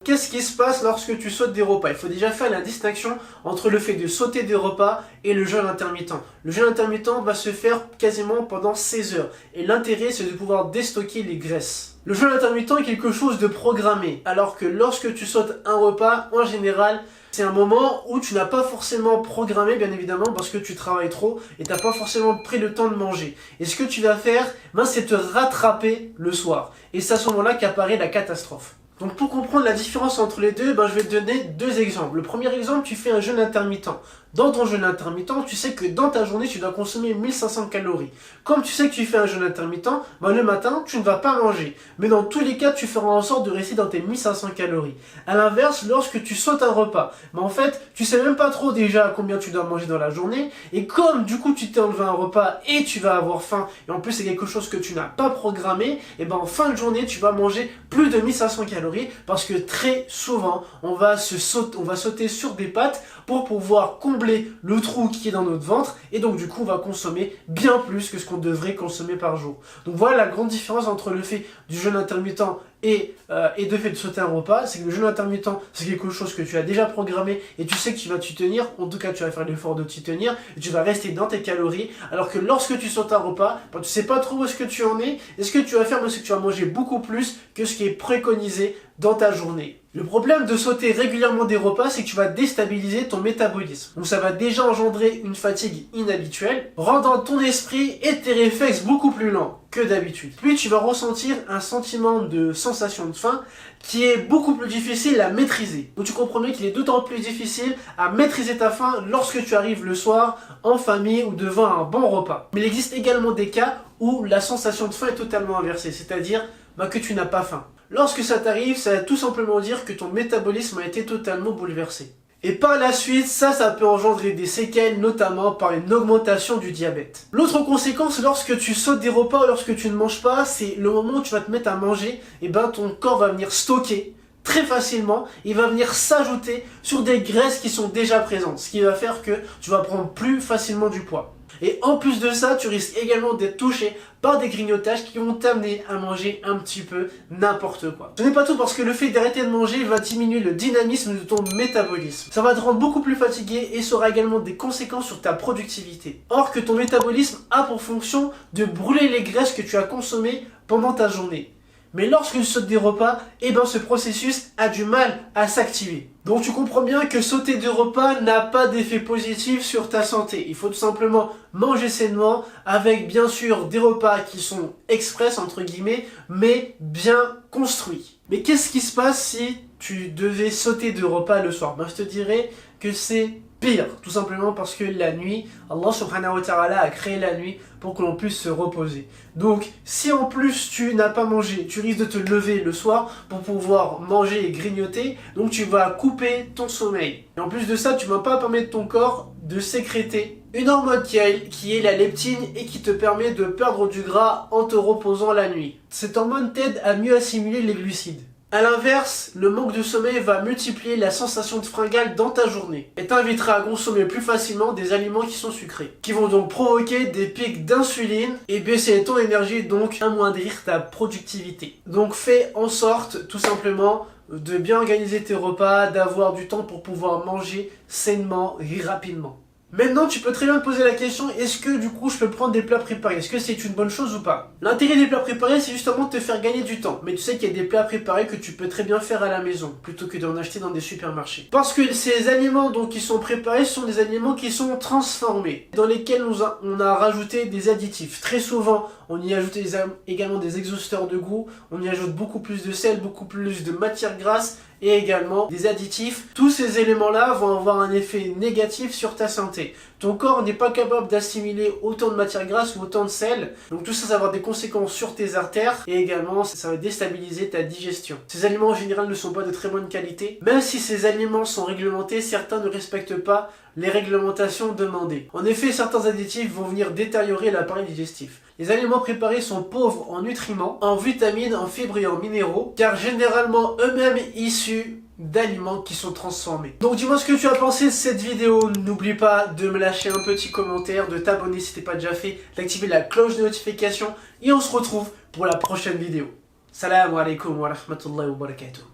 Qu'est-ce qui se passe lorsque tu sautes des repas? Il faut déjà faire la distinction entre le fait de sauter des repas et le jeûne intermittent. Le jeûne intermittent va se faire quasiment pendant 16 heures. Et l'intérêt, c'est de pouvoir déstocker les graisses. Le jeûne intermittent est quelque chose de programmé, alors que lorsque tu sautes un repas, en général, c'est un moment où tu n'as pas forcément programmé, bien évidemment, parce que tu travailles trop et tu n'as pas forcément pris le temps de manger. Et ce que tu vas faire, c'est te rattraper le soir. Et c'est à ce moment-là qu'apparaît la catastrophe. Donc pour comprendre la différence entre les deux, je vais te donner deux exemples. Le premier exemple, tu fais un jeûne intermittent. Dans ton jeûne intermittent, tu sais que dans ta journée, tu dois consommer 1500 calories. Comme tu sais que tu fais un jeûne intermittent, le matin, tu ne vas pas manger. Mais dans tous les cas, tu feras en sorte de rester dans tes 1500 calories. A l'inverse, lorsque tu sautes un repas, en fait, tu sais même pas trop déjà combien tu dois manger dans la journée. Et comme du coup, tu t'es enlevé un repas et tu vas avoir faim, et en plus c'est quelque chose que tu n'as pas programmé, et en fin de journée, tu vas manger plus de 1500 calories parce que très souvent, on va sauter sur des pâtes pour pouvoir combler le trou qui est dans notre ventre, et donc du coup on va consommer bien plus que ce qu'on devrait consommer par jour. Donc voilà la grande différence entre le fait du jeûne intermittent et de fait de sauter un repas. C'est que le jeûne intermittent, c'est quelque chose que tu as déjà programmé et tu sais que tu vas t'y tenir, en tout cas tu vas faire l'effort de t'y tenir et tu vas rester dans tes calories, alors que lorsque tu sautes un repas, tu sais pas trop où est-ce que tu en es, et ce que tu vas faire, c'est que tu vas manger beaucoup plus que ce qui est préconisé dans ta journée. Le problème de sauter régulièrement des repas, c'est que tu vas déstabiliser ton métabolisme. Donc ça va déjà engendrer une fatigue inhabituelle, rendant ton esprit et tes réflexes beaucoup plus lents que d'habitude. Puis tu vas ressentir un sentiment de sensation de faim qui est beaucoup plus difficile à maîtriser. Donc tu comprends bien qu'il est d'autant plus difficile à maîtriser ta faim lorsque tu arrives le soir en famille ou devant un bon repas. Mais il existe également des cas où la sensation de faim est totalement inversée, c'est-à-dire que tu n'as pas faim. Lorsque ça t'arrive, ça veut tout simplement dire que ton métabolisme a été totalement bouleversé. Et par la suite, ça peut engendrer des séquelles, notamment par une augmentation du diabète. L'autre conséquence, lorsque tu sautes des repas ou lorsque tu ne manges pas, c'est le moment où tu vas te mettre à manger, et ton corps va venir stocker très facilement, il va venir s'ajouter sur des graisses qui sont déjà présentes, ce qui va faire que tu vas prendre plus facilement du poids. Et en plus de ça, tu risques également d'être touché par des grignotages qui vont t'amener à manger un petit peu n'importe quoi. Ce n'est pas tout, parce que le fait d'arrêter de manger va diminuer le dynamisme de ton métabolisme. Ça va te rendre beaucoup plus fatigué et ça aura également des conséquences sur ta productivité. Or que ton métabolisme a pour fonction de brûler les graisses que tu as consommées pendant ta journée. Mais lorsque tu sautes des repas, ce processus a du mal à s'activer. Donc tu comprends bien que sauter des repas n'a pas d'effet positif sur ta santé. Il faut tout simplement manger sainement, avec bien sûr des repas qui sont express entre guillemets, mais bien construits. Mais qu'est-ce qui se passe si tu devais sauter de repas le soir? Je te dirais que c'est pire, tout simplement parce que la nuit, Allah subhanahu wa ta'ala a créé la nuit pour que l'on puisse se reposer. Donc, si en plus tu n'as pas mangé, tu risques de te lever le soir pour pouvoir manger et grignoter, donc tu vas couper ton sommeil. Et en plus de ça, tu ne vas pas permettre ton corps de sécréter une hormone qui est la leptine et qui te permet de perdre du gras en te reposant la nuit. Cette hormone t'aide à mieux assimiler les glucides. A l'inverse, le manque de sommeil va multiplier la sensation de fringale dans ta journée et t'invitera à consommer plus facilement des aliments qui sont sucrés, qui vont donc provoquer des pics d'insuline et baisser ton énergie, donc amoindrir ta productivité. Donc fais en sorte tout simplement de bien organiser tes repas, d'avoir du temps pour pouvoir manger sainement et rapidement. Maintenant, tu peux très bien te poser la question, est-ce que du coup je peux prendre des plats préparés? Est-ce que c'est une bonne chose ou pas? L'intérêt des plats préparés, c'est justement de te faire gagner du temps. Mais tu sais qu'il y a des plats préparés que tu peux très bien faire à la maison, plutôt que d'en acheter dans des supermarchés. Parce que ces aliments qui sont préparés sont des aliments qui sont transformés, dans lesquels on a rajouté des additifs. Très souvent, on y ajoute également des exhausteurs de goût, on y ajoute beaucoup plus de sel, beaucoup plus de matière grasse, et également des additifs. Tous ces éléments-là vont avoir un effet négatif sur ta santé. Ton corps n'est pas capable d'assimiler autant de matière grasse ou autant de sel. Donc tout ça, ça va avoir des conséquences sur tes artères et également ça va déstabiliser ta digestion. Ces aliments en général ne sont pas de très bonne qualité. Même si ces aliments sont réglementés, certains ne respectent pas les réglementations demandées. En effet, certains additifs vont venir détériorer l'appareil digestif. Les aliments préparés sont pauvres en nutriments, en vitamines, en fibres et en minéraux, car généralement eux-mêmes issus d'aliments qui sont transformés. Donc dis-moi ce que tu as pensé de cette vidéo. N'oublie pas de me lâcher un petit commentaire, de t'abonner si ce n'est pas déjà fait, d'activer la cloche de notification et on se retrouve pour la prochaine vidéo. Salam alaikum wa rahmatullahi wa barakatuh.